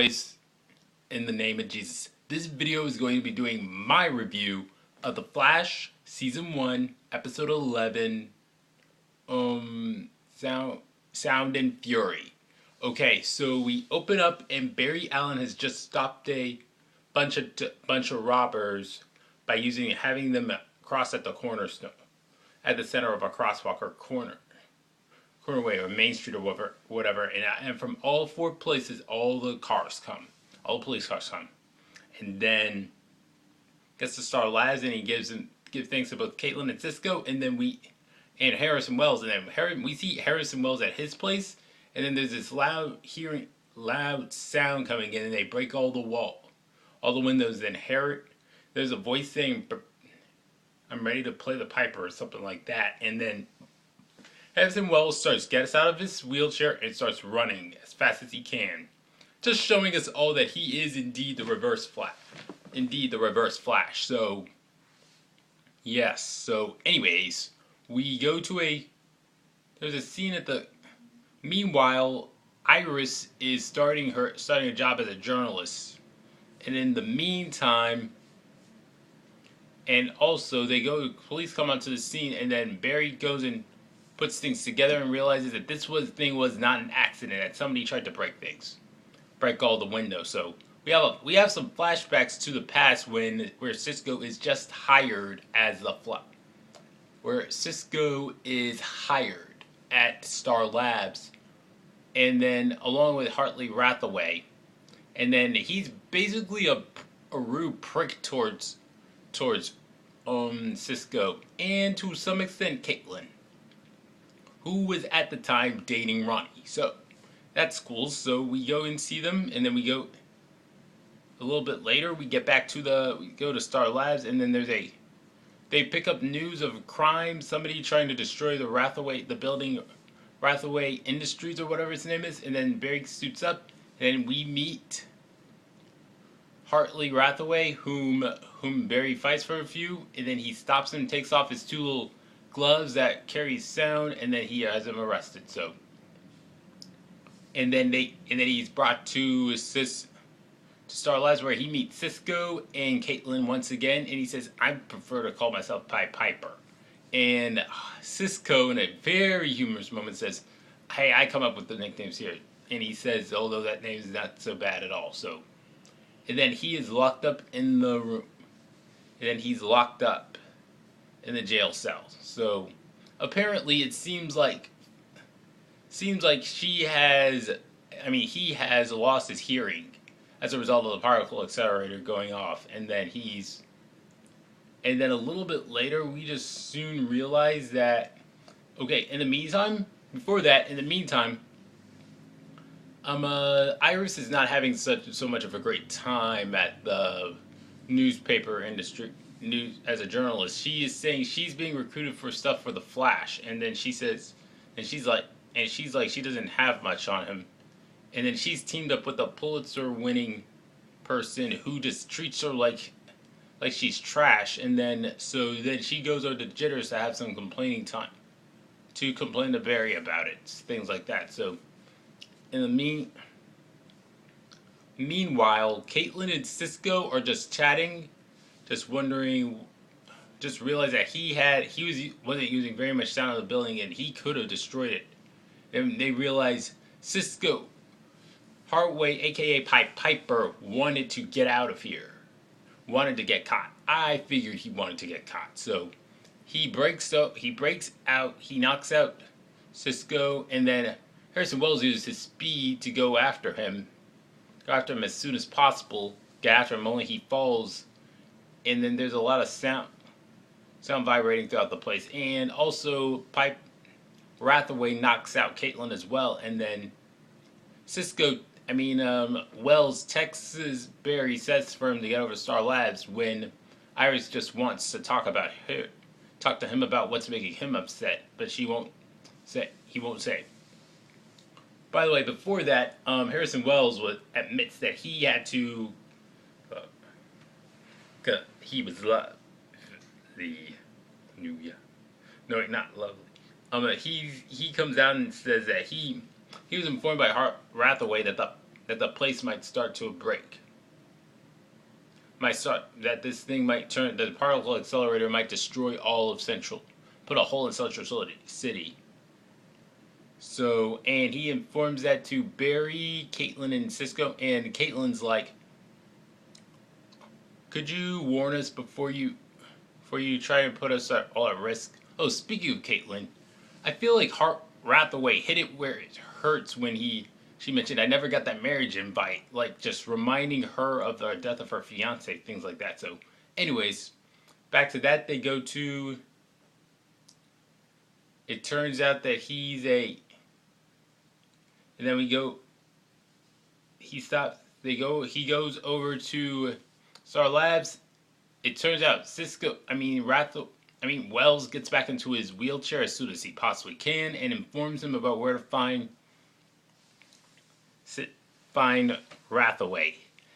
boys, in the name of Jesus. This video is going to be doing my review of The Flash Season 1, Episode 11, Sound and Fury. Okay, so we open up and Barry Allen has just stopped a bunch of robbers by having them cross at the cornerstone, at the center of a crosswalk or cornerway or Main Street or whatever, and from all four places, all the police cars come, and then gets to Star Labs and he gives thanks to both Caitlin and Cisco, and then Harrison Wells, and then we see Harrison Wells at his place, and then there's this loud sound coming in, and they break all the windows, and there's a voice saying, "I'm ready to play the piper," or something like that, and then Harrison Wells gets out of his wheelchair and starts running as fast as he can, just showing us all that he is indeed the Reverse Flash. So, yes. So, anyways, we go to there's a scene meanwhile, Iris is starting a job as a journalist, and in the meantime, and also police come onto the scene, and then Barry goes and puts things together and realizes that this thing was not an accident, that somebody tried to break all the windows. So we have some flashbacks to the past where Cisco is just hired as where Cisco is hired at Star Labs, and then along with Hartley Rathaway, and then he's basically a rude prick towards Cisco, and to some extent Caitlin, who was at the time dating Ronnie. So that's cool. So we go and see them, and then we go a little bit later. We go to Star Labs, and then they pick up news of a crime, somebody trying to destroy the building, Rathaway Industries or whatever its name is, and then Barry suits up, and we meet Hartley Rathaway, whom Barry fights for a few, and then he stops him and takes off his two little gloves that carries sound, and then he has him arrested. So, and then he's brought to Star Labs, where he meets Cisco and Caitlin once again, and he says, "I prefer to call myself Piper." And Cisco, in a very humorous moment, says, "Hey, I come up with the nicknames here." And he says, although that name is not so bad at all. So, and then he is locked up in the room. And then he's locked up in the jail cell. So apparently it seems like he has lost his hearing as a result of the Particle Accelerator going off, and then a little bit later we just soon realize that in the meantime Iris is not having so much of a great time at the newspaper industry as a journalist. She is saying she's being recruited for stuff for the Flash, and then she's like she doesn't have much on him, and then she's teamed up with a Pulitzer-winning person who just treats her like she's trash, and then she goes over to Jitters to have some complaining time, to complain to Barry about it, things like that. So in the meanwhile, Caitlin and Cisco are just chatting, just realized that he wasn't using very much sound of the building, and he could have destroyed it. And they realize Cisco, Hartway, aka Piper, wanted to get out of here, wanted to get caught. I figured he wanted to get caught, so he breaks out, he knocks out Cisco, and then Harrison Wells uses his speed to go after him as soon as possible. Get after him, only he falls, and then there's a lot of sound vibrating throughout the place, and also Rathaway knocks out Caitlin as well, and then Wells texts Barry, says for him to get over to Star Labs, when Iris just wants to talk to him about what's making him upset, but he won't say. By the way, before that, Harrison Wells admits that he had to, he was lovely. No, not lovely. He comes out and says that he was informed by Rathaway that that the place might start to break. Might start that this thing might turn the particle accelerator might destroy all of Central, put a hole in Central City. So, and he informs that to Barry, Caitlin, and Cisco, and Caitlin's like, "Could you warn us before you try and put us all at risk?" Oh, speaking of Caitlin, I feel like Rathaway hit it where it hurts when she mentioned I never got that marriage invite, like just reminding her of the death of her fiance, things like that. So, anyways, back to that, they go to. It turns out that he's a. And then we go. He stops. They go. He goes over to Star Labs. It turns out Wells gets back into his wheelchair as soon as he possibly can and informs him about where to find Rathaway.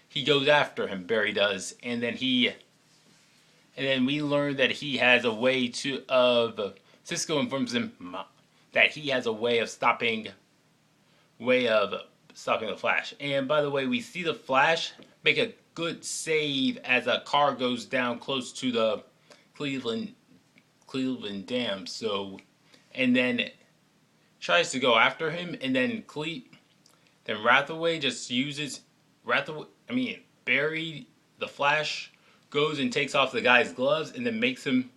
He goes after him, Barry does, and then we learn that he has a way Cisco informs him that he has a way of stopping the Flash. And by the way, we see the Flash make a good save as a car goes down close to the Cleveland Dam. So, and then tries to go after him, and then Rathaway just uses Barry the Flash goes and takes off the guy's gloves and then makes him.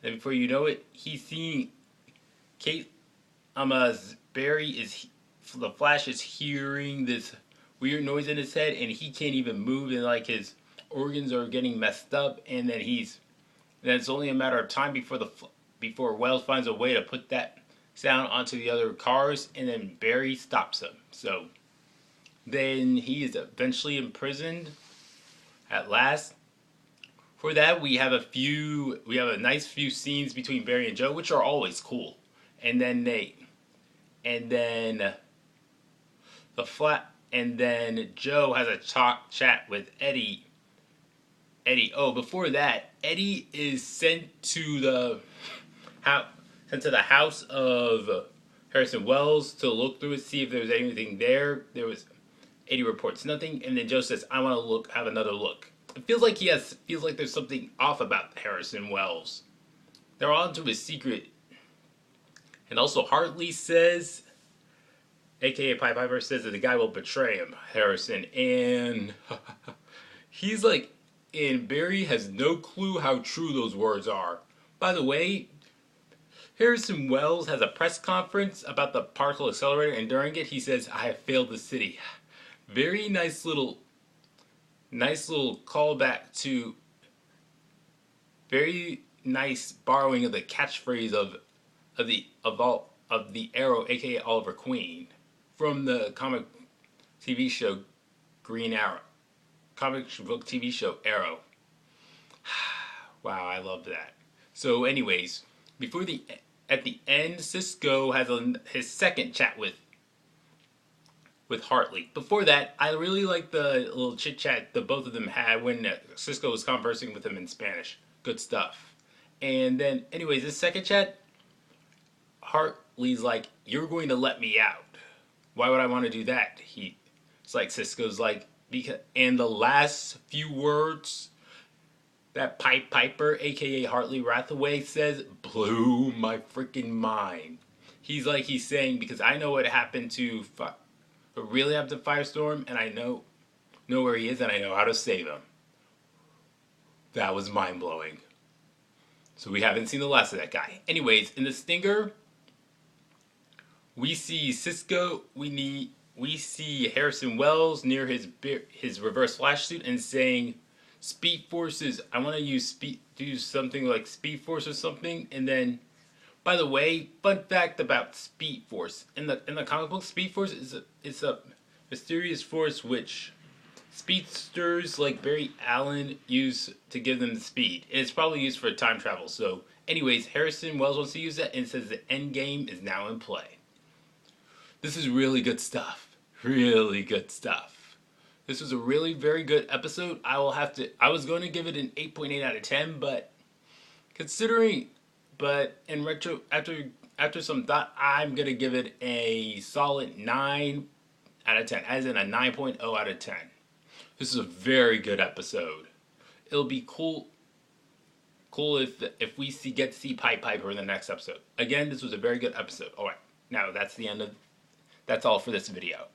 And before you know it, he's seeing the Flash is hearing this weird noise in his head, and he can't even move, and like his organs are getting messed up, and then it's only a matter of time before Wells finds a way to put that sound onto the other cars, and then Barry stops him. So then he is eventually imprisoned at last. For that, we have a nice few scenes between Barry and Joe, which are always cool. And then Joe has a chat with Eddie. Oh, before that, Eddie is sent to the house of Harrison Wells to look through it, see if there's anything there. Eddie reports nothing, and then Joe says, "I want to have another look." It feels like there's something off about Harrison Wells. They're on to his secret. And also Hartley says, aka Pied Piper, says that the guy will betray him, Harrison, and he's like, and Barry has no clue how true those words are. By the way, Harrison Wells has a press conference about the Particle Accelerator, and during it he says, "I have failed the city." Very nice little callback to very nice borrowing of the catchphrase of the Arrow, aka Oliver Queen, from the comic TV show Green Arrow, comic book TV show Arrow. Wow, I love that. So, anyways, at the end, Cisco has his second chat with Hartley. Before that, I really like the little chit chat the both of them had when Cisco was conversing with him in Spanish. Good stuff. And then, anyways, this second chat, Hartley's like, "You're going to let me out. Why would I want to do that?" It's like Cisco's like, and the last few words that Pied Piper, aka Hartley Rathaway, says blew my freaking mind. He's saying, because I know what happened to Firestorm, and I know where he is, and I know how to save him. That was mind blowing. So we haven't seen the last of that guy. Anyways, in the Stinger, we see Cisco. We see Harrison Wells near his reverse flash suit and saying, "Speed Forces. I want to do something like Speed Force or something." And then, by the way, fun fact about Speed Force in the comic book, Speed Force is a mysterious force which speedsters like Barry Allen use to give them the speed. And it's probably used for time travel. So, anyways, Harrison Wells wants to use that and says the end game is now in play. This is really good stuff. Really good stuff. This was a really very good episode. I was going to give it an 8.8 out of 10, but in retro, after some thought, I'm going to give it a solid 9 out of 10, as in a 9.0 out of 10. This is a very good episode. It'll be cool if we get to see Piper in the next episode. Again, this was a very good episode. Alright, now that's all for this video.